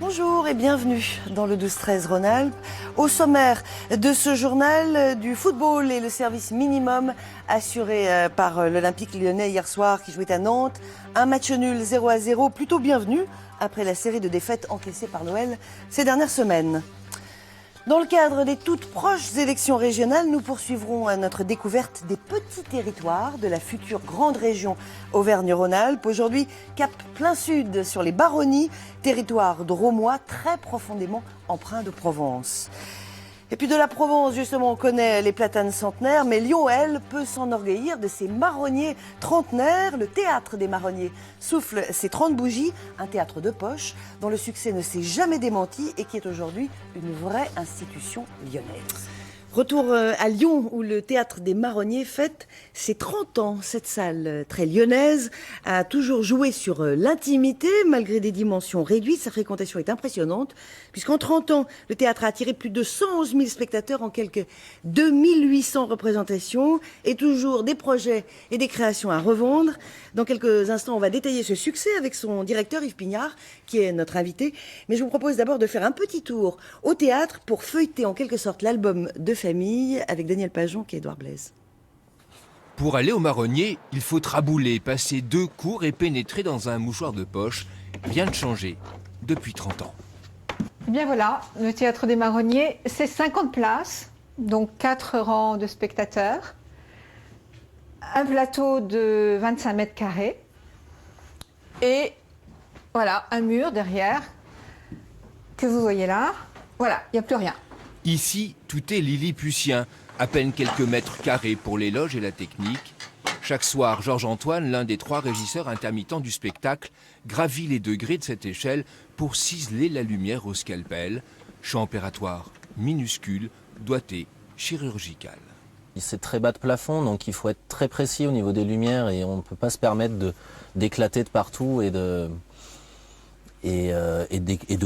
Bonjour et bienvenue dans le 12-13 Rhône-Alpes. Au sommaire de ce journal, du football et le service minimum assuré par l'Olympique lyonnais hier soir qui jouait à Nantes. Un match nul 0-0, plutôt bienvenu après la série de défaites encaissées par l'OL ces dernières semaines. Dans le cadre des toutes proches élections régionales, nous poursuivrons notre découverte des petits territoires de la future grande région Auvergne-Rhône-Alpes. Aujourd'hui, cap plein sud sur les Baronnies, territoire drômois très profondément empreint de Provence. Et puis de la Provence, justement, on connaît les platanes centenaires, mais Lyon, elle, peut s'enorgueillir de ses marronniers trentenaires. Le théâtre des marronniers souffle ses 30 bougies, un théâtre de poche dont le succès ne s'est jamais démenti et qui est aujourd'hui une vraie institution lyonnaise. Retour à Lyon où le théâtre des marronniers fête ses 30 ans. Cette salle très lyonnaise a toujours joué sur l'intimité malgré des dimensions réduites. Sa fréquentation est impressionnante puisqu'en 30 ans, le théâtre a attiré plus de 111 000 spectateurs en quelques 2800 représentations et toujours des projets et des créations à revendre. Dans quelques instants, on va détailler ce succès avec son directeur Yves Pignard qui est notre invité. Mais je vous propose d'abord de faire un petit tour au théâtre pour feuilleter en quelque sorte l'album de famille avec Daniel Pajon et Édouard Blaise. Pour aller au marronnier, il faut trabouler, passer 2 cours et pénétrer dans un mouchoir de poche. Rien de changé depuis 30 ans. Eh bien voilà, le théâtre des marronniers, c'est 50 places, donc 4 rangs de spectateurs, un plateau de 25 mètres carrés et voilà, un mur derrière que vous voyez là. Voilà, il n'y a plus rien. Ici, tout est lilliputien, à peine quelques mètres carrés pour les loges et la technique. Chaque soir, Georges-Antoine, l'un des 3 régisseurs intermittents du spectacle, gravit les degrés de cette échelle pour ciseler la lumière au scalpel. Champ opératoire minuscule, doigté, chirurgical. C'est très bas de plafond, donc il faut être très précis au niveau des lumières et on ne peut pas se permettre d'éclater de partout et de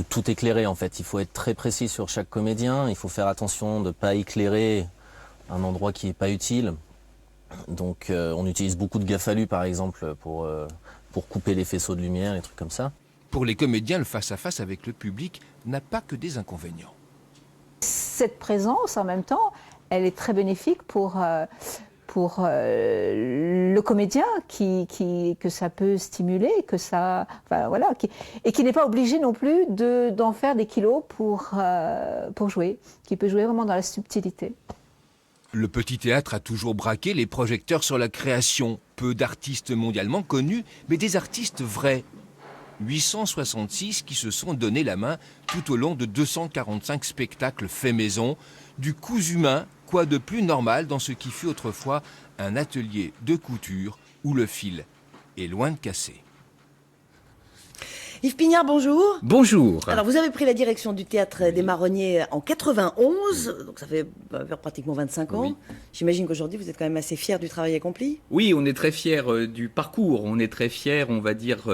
tout éclairer en fait. Il faut être très précis sur chaque comédien, il faut faire attention de ne pas éclairer un endroit qui n'est pas utile. Donc on utilise beaucoup de Gafalu par exemple pour couper les faisceaux de lumière, les trucs comme ça. Pour les comédiens, le face-à-face avec le public n'a pas que des inconvénients. Cette présence en même temps, elle est très bénéfique pour le comédien que ça peut stimuler, et qui n'est pas obligé non plus d'en faire des kilos pour jouer, qui peut jouer vraiment dans la subtilité. Le petit théâtre a toujours braqué les projecteurs sur la création. Peu d'artistes mondialement connus, mais des artistes vrais. 866 qui se sont donné la main tout au long de 245 spectacles faits maison. Du cousu main, quoi de plus normal dans ce qui fut autrefois un atelier de couture où le fil est loin de casser. Yves Pignard, bonjour. Bonjour. Alors, vous avez pris la direction du Théâtre des Marronniers en 91, donc ça fait pratiquement 25 ans. Oui. J'imagine qu'aujourd'hui, vous êtes quand même assez fier du travail accompli. Oui, on est très fiers du parcours. On est très fiers, on va dire,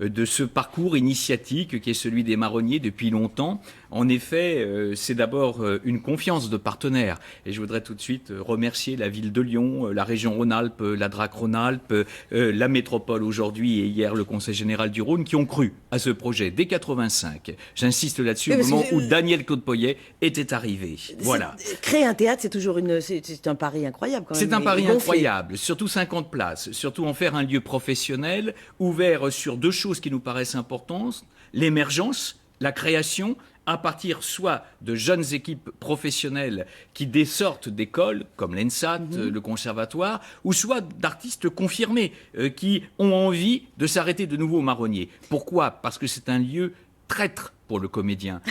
de ce parcours initiatique qui est celui des Marronniers depuis longtemps. En effet, c'est d'abord une confiance de partenaires. Et je voudrais tout de suite remercier la ville de Lyon, la région Rhône-Alpes, la DRAC Rhône-Alpes, la métropole aujourd'hui et hier le Conseil général du Rhône qui ont cru à ce projet dès 85. J'insiste là-dessus, au moment où Daniel Claude-Poyet était arrivé. Voilà. Créer un théâtre, c'est toujours c'est un pari incroyable quand même. C'est un pari incroyable, surtout 50 places, surtout en faire un lieu professionnel, ouvert sur 2 choses qui nous paraissent importantes, l'émergence, la création, à partir soit de jeunes équipes professionnelles qui sortent d'écoles, comme l'ENSAT, le conservatoire, ou soit d'artistes confirmés qui ont envie de s'arrêter de nouveau au Marronnier. Pourquoi ? Parce que c'est un lieu traître pour le comédien.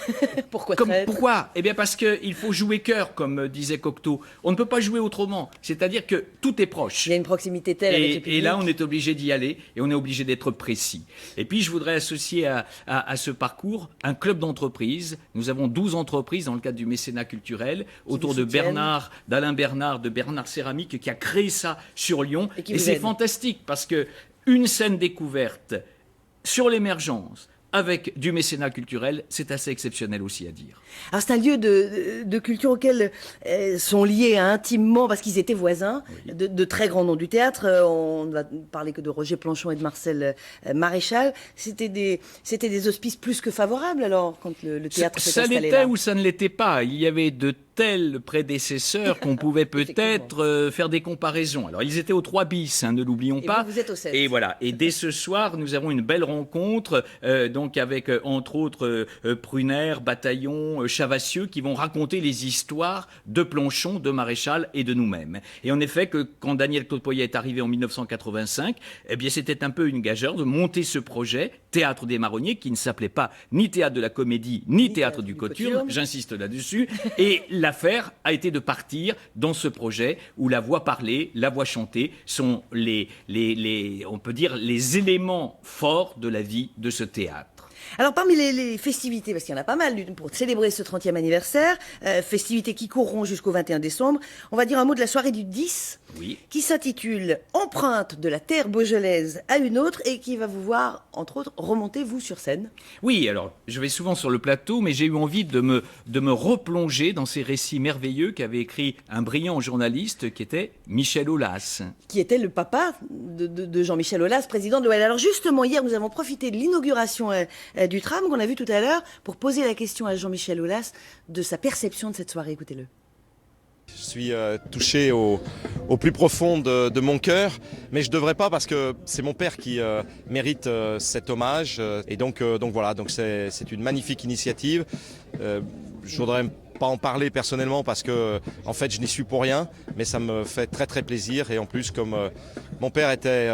Pourquoi ? Eh bien parce qu'il faut jouer cœur, comme disait Cocteau. On ne peut pas jouer autrement. C'est-à-dire que tout est proche. Il y a une proximité telle avec le public. Et là, on est obligé d'y aller et on est obligé d'être précis. Et puis, je voudrais associer à ce parcours un club d'entreprise. Nous avons 12 entreprises dans le cadre du mécénat culturel autour d'Alain Bernard, de Bernard Céramique, qui a créé ça sur Lyon. Et c'est fantastique parce que une scène découverte sur l'émergence, avec du mécénat culturel, c'est assez exceptionnel aussi à dire. Alors c'est un lieu de culture auquel sont liés intimement, parce qu'ils étaient voisins, Oui. de très grands noms du théâtre. On ne va parler que de Roger Planchon et de Marcel Maréchal. C'était des auspices plus que favorables alors, quand le théâtre s'est Ça installé l'était là. ou ça ne l'était pas. Il y avait de tels prédécesseurs qu'on pouvait peut-être faire des comparaisons. Alors ils étaient aux 3 bis, hein, ne l'oublions Et pas. vous êtes au 7. Et voilà. Et dès ce soir, nous avons une belle rencontre, donc avec entre autres Prunaire, Bataillon, Chavassieux, qui vont raconter les histoires de Planchon, de Maréchal et de nous-mêmes. Et en effet, que quand Daniel Claude Poyet est arrivé en 1985, eh bien c'était un peu une gageure de monter ce projet Théâtre des Marronniers, qui ne s'appelait pas ni Théâtre de la Comédie, ni Théâtre du Cothurne. J'insiste là-dessus. Et l'affaire a été de partir dans ce projet où la voix parlée, la voix chantée sont on peut dire, les éléments forts de la vie de ce théâtre. Alors parmi les festivités, parce qu'il y en a pas mal pour célébrer ce 30e anniversaire, festivités qui courront jusqu'au 21 décembre, on va dire un mot de la soirée du 10, Oui. qui s'intitule « Empreinte de la terre beaujolaise à une autre » et qui va vous voir, entre autres, remonter, vous, sur scène. Oui, alors je vais souvent sur le plateau, mais j'ai eu envie de me replonger dans ces récits merveilleux qu'avait écrit un brillant journaliste qui était Michel Aulas. Qui était le papa de Jean-Michel Aulas, président de l'OL. Alors justement, hier, nous avons profité de l'inauguration du tram qu'on a vu tout à l'heure pour poser la question à Jean-Michel Aulas de sa perception de cette soirée. Écoutez-le. Je suis touché au plus profond de mon cœur, mais je ne devrais pas parce que c'est mon père qui mérite cet hommage. Et donc voilà, donc c'est une magnifique initiative. Je voudrais pas en parler personnellement parce que en fait je n'y suis pour rien, mais ça me fait très très plaisir. Et en plus, comme mon père était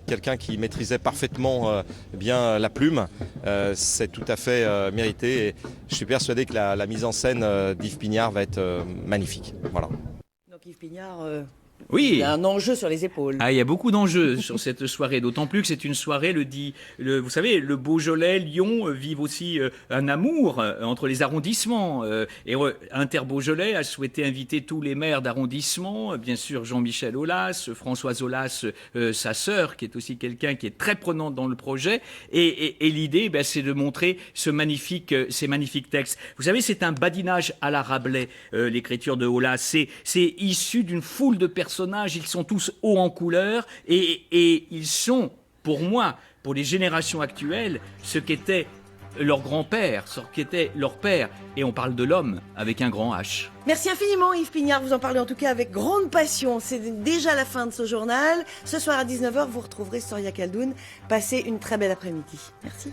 quelqu'un qui maîtrisait parfaitement bien la plume, c'est tout à fait mérité. Et je suis persuadé que la mise en scène d'Yves Pignard va être magnifique. Voilà. Donc Yves Pignard, Oui. il a un enjeu sur les épaules. Ah, il y a beaucoup d'enjeux sur cette soirée, d'autant plus que c'est une soirée, vous savez, le Beaujolais, Lyon vivent aussi un amour entre les arrondissements. Et Inter-Beaujolais a souhaité inviter tous les maires d'arrondissement, bien sûr Jean-Michel Aulas, Françoise Aulas, sa sœur, qui est aussi quelqu'un qui est très prenante dans le projet. Et l'idée, c'est de montrer ces magnifiques textes. Vous savez, c'est un badinage à la Rabelais, l'écriture de Aulas. C'est issu d'une foule de personnages, ils sont tous hauts en couleur et ils sont, pour moi, pour les générations actuelles, ce qu'était leur grand-père, ce qu'était leur père. Et on parle de l'homme avec un grand H. Merci infiniment Yves Pignard, vous en parlez en tout cas avec grande passion. C'est déjà la fin de ce journal. Ce soir à 19h, vous retrouverez Soria Khaldoun. Passez une très belle après-midi. Merci.